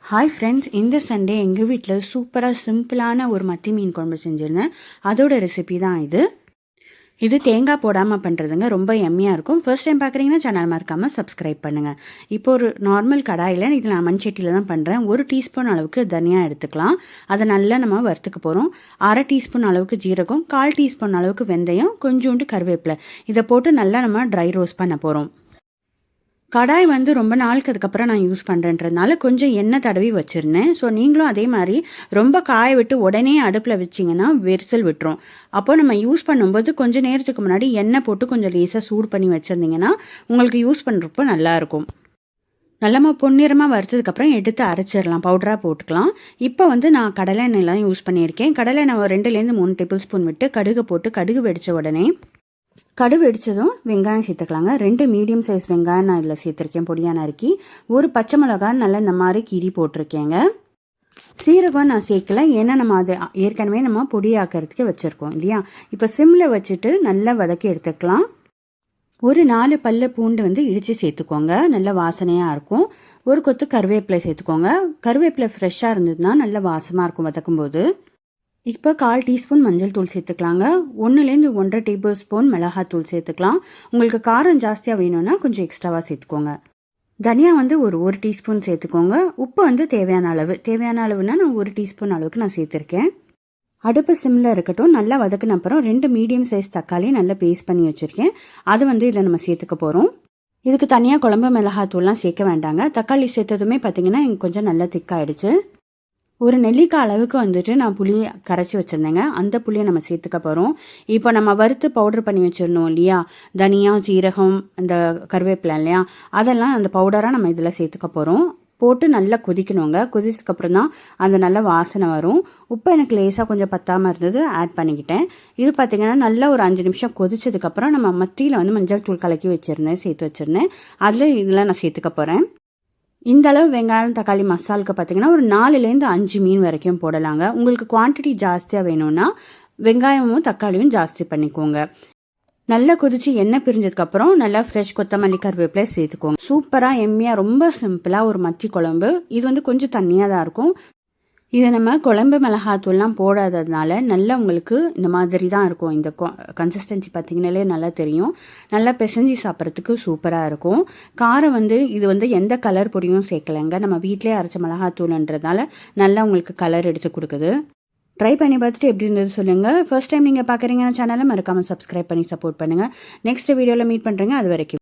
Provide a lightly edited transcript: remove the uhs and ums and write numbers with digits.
Hi friends, இந்த Sunday எங்கள் வீட்டில் சூப்பராக சிம்பிளான ஒரு மத்தி மீன் குழம்பு செஞ்சுருந்தேன். அதோட ரெசிபி தான் இது தேங்காய் போடாமல் பண்ணுறதுங்க. ரொம்ப எம்மியாக இருக்கும். ஃபர்ஸ்ட் டைம் பார்க்குறீங்கன்னா சேனல் மறக்காமல் சப்ஸ்கிரைப் பண்ணுங்கள். இப்போ ஒரு நார்மல் கடாயில் இது நான் மண்சட்டியில் தான் பண்ணுறேன். 1 டீஸ்பூன் அளவுக்கு தனியா எடுத்துக்கலாம். அதை நல்லா நம்ம வறுத்துக்க போகிறோம். 1/2 டீஸ்பூன் அளவுக்கு ஜீரகம், 1/4 டீஸ்பூன் அளவுக்கு வெந்தயம், கொஞ்சோண்டு கருவேப்பிலை, இதை போட்டு நல்லா நம்ம ட்ரை ரோஸ்ட் பண்ண போகிறோம். கடாய் ரொம்ப நாளுக்கு அதுக்கப்புறம் நான் யூஸ் பண்ணுறேன்றதுனால கொஞ்சம் எண்ணெய் தடவி வச்சுருந்தேன். ஸோ நீங்களும் அதே மாதிரி ரொம்ப காய விட்டு உடனே அடுப்பில் வச்சிங்கன்னா விரிசல் விட்டுரும். அப்போ நம்ம யூஸ் பண்ணும்போது கொஞ்சம் நேரத்துக்கு முன்னாடி எண்ணெய் போட்டு கொஞ்சம் லேசாக சூடு பண்ணி வச்சுருந்தீங்கன்னா உங்களுக்கு யூஸ் பண்ணுறப்போ நல்லாயிருக்கும். நல்லமா பொன்னிறமாக வறுத்ததுக்கப்புறம் எடுத்து அரைச்சிடலாம், பவுடராக போட்டுக்கலாம். இப்போ நான் கடலை எண்ணெய்லாம் யூஸ் பண்ணியிருக்கேன். கடலை எண்ணெய் 2லேருந்து 3 டேபிள் ஸ்பூன் விட்டு கடுகு போட்டு கடுகு வெடித்த உடனே கடுகு வெடித்ததும் வெங்காயம் சேர்த்துக்கலாங்க. 2 மீடியம் சைஸ் வெங்காயம் நான் இதில் சேர்த்துருக்கேன், பொடியாக நறுக்கி. ஒரு பச்சை மிளகாய் நல்லா இந்த மாதிரி கீரி போட்டிருக்கேங்க. சீரகம் நான் சேர்க்கல, ஏன்னா நம்ம அது ஏற்கனவே நம்ம பொடியாக்கிறதுக்கு வச்சுருக்கோம் இல்லையா. இப்போ சிம்மில் வச்சுட்டு நல்லா வதக்கி எடுத்துக்கலாம். ஒரு 4 பல்லு பூண்டு இடித்து சேர்த்துக்கோங்க, நல்ல வாசனையாக இருக்கும். ஒரு கொத்து கருவேப்பிலை சேர்த்துக்கோங்க. கருவேப்பிலை ஃப்ரெஷ்ஷாக இருந்ததுன்னா நல்ல வாசமாக இருக்கும் வதக்கும்போது. இப்போ 1/4 டீஸ்பூன் மஞ்சள் தூள் சேர்த்துக்கலாங்க. 1லேருந்து 1.5 டேபிள் ஸ்பூன் மிளகாத்தூள் சேர்த்துக்கலாம். உங்களுக்கு காரம் ஜாஸ்தியாக வேணும்னா கொஞ்சம் எக்ஸ்ட்ராவாக சேர்த்துக்கோங்க. தனியா ஒரு டீஸ்பூன் சேர்த்துக்கோங்க. உப்பு தேவையான அளவுனா நான் 1 டீஸ்பூன் அளவுக்கு நான் சேர்த்துருக்கேன். அடுப்பு சிம்மில் இருக்கட்டும். நல்லா வதக்கின அப்புறம் 2 மீடியம் சைஸ் தக்காளி நல்லா பேஸ்ட் பண்ணி வச்சுருக்கேன். அது இதில் நம்ம சேர்த்துக்க போகிறோம். இதுக்கு தனியாக குழம்பு மிளகாத்தூள்லாம் சேர்க்க வேண்டாங்க. தக்காளி சேர்த்ததுமே பார்த்தீங்கன்னா எனக்கு கொஞ்சம் நல்லா திக்காயிடுச்சு. ஒரு நெல்லிக்காய் அளவுக்கு நான் புளி கரைச்சி வச்சுருந்தேங்க. அந்த புளியை நம்ம சேர்த்துக்க போகிறோம். இப்போ நம்ம வறுத்து பவுடர் பண்ணி வச்சுருந்தோம் இல்லையா, தனியா, சீரகம், அந்த கருவேப்பிலை இல்லையா, அதெல்லாம் அந்த பவுடராக நம்ம இதில் சேர்த்துக்க போகிறோம். போட்டு நல்லா கொதிக்கணுங்க. கொதிச்சதுக்கப்புறம் தான் அந்த நல்ல வாசனை வரும். உப்பு எனக்கு லேசாக கொஞ்சம் பத்தாமல் இருந்தது, ஆட் பண்ணிக்கிட்டேன். இது பார்த்திங்கன்னா நல்லா ஒரு 5 நிமிஷம் கொதிச்சதுக்கப்புறம் நம்ம மத்தியில் மஞ்சள் தூள் கலக்கி சேர்த்து வச்சுருந்தேன். அதில் இதில் நான் சேர்த்துக்க போகிறேன். இந்த அளவு வெங்காயம் தக்காளி மசாலுக்கு பார்த்தீங்கன்னா ஒரு 4லேருந்து 5 மீன் வரைக்கும் போடலாங்க. உங்களுக்கு குவான்டிட்டி ஜாஸ்தியாக வேணும்னா வெங்காயமும் தக்காளியும் ஜாஸ்தி பண்ணிக்கோங்க. நல்லா கொதிச்சு எண்ணெய் பிரிஞ்சதுக்கப்புறம் நல்லா ஃப்ரெஷ் கொத்தமல்லி கருவேப்பிலை சேர்த்துக்கோங்க. சூப்பராக எம்மியாக ரொம்ப சிம்பிளாக ஒரு மத்தி குழம்பு. இது கொஞ்சம் தண்ணியாக தான் இருக்கும். இதை நம்ம குழம்பு மிளகாத்தூள்லாம் போடாததுனால நல்லா உங்களுக்கு இந்த மாதிரி தான் இருக்கும். இந்த கன்சிஸ்டன்சி பார்த்திங்கனாலே நல்லா தெரியும். நல்லா பிசைஞ்சு சாப்பிட்றதுக்கு சூப்பராக இருக்கும். காரம் இது எந்த கலர் பொடியும் சேர்க்கலைங்க. நம்ம வீட்டிலே அரைச்ச மிளகாத்தூள்ன்றதுனால நல்லா உங்களுக்கு கலர் எடுத்து கொடுக்குது. ட்ரை பண்ணி பார்த்துட்டு எப்படி இருந்தது சொல்லுங்கள். ஃபர்ஸ்ட் டைம் நீங்கள் பார்க்குறீங்கன்னா சேனலை மறக்காமல் சப்ஸ்கிரைப் பண்ணி சப்போர்ட் பண்ணுங்கள். நெக்ஸ்ட் வீடியோவில் மீட் பண்ணுறேங்க. அது வரைக்கும்.